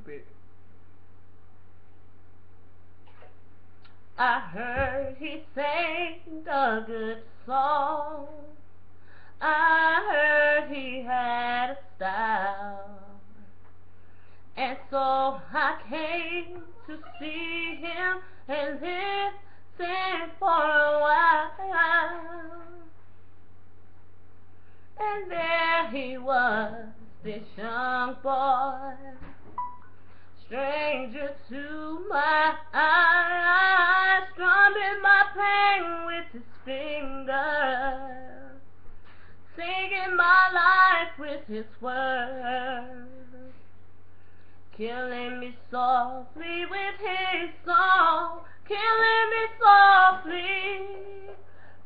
stupid. I heard he sang a good song. I heard he had a style. And so I came to see him and listen for a while. And there he was, this young boy, stranger to my eyes, strumming my pain with his fingers, singing my life with his words, killing me softly with his song, killing me softly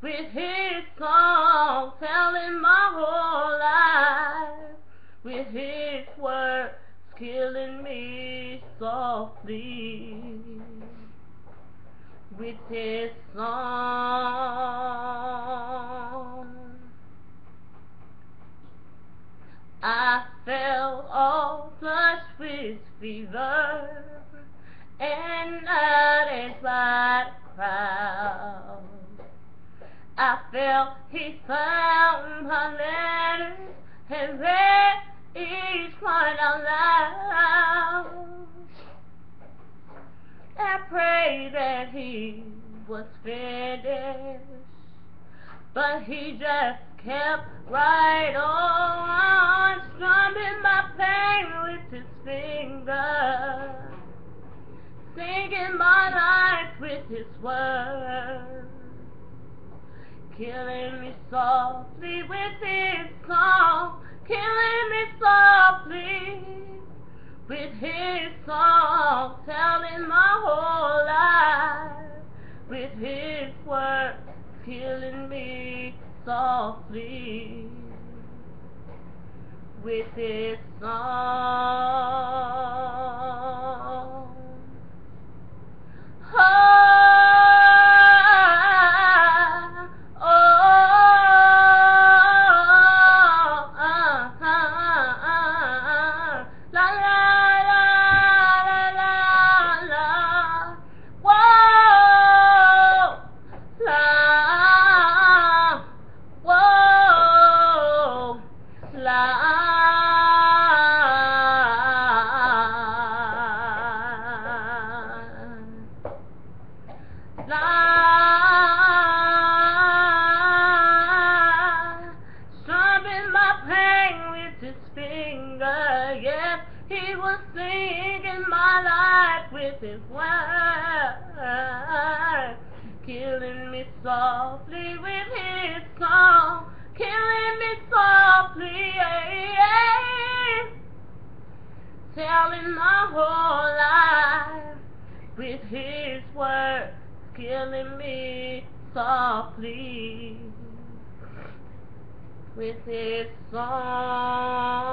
with his song, telling my whole life with his words, killing me softly with his song. I felt all flushed with fever and nodded by the crowd. I felt he found my letters and read each one out loud. I prayed that he was finished, but he just kept right on, strumming my pain with his fingers, singing my life with his words, killing me softly with his song, killing me softly with his song, telling my whole life with his words, killing me softly with his song. Strumming my pain with his finger, yes, he was singing my life with his words, killing me softly with his song, killing me softly, telling my whole life with his words, killing me softly with his song.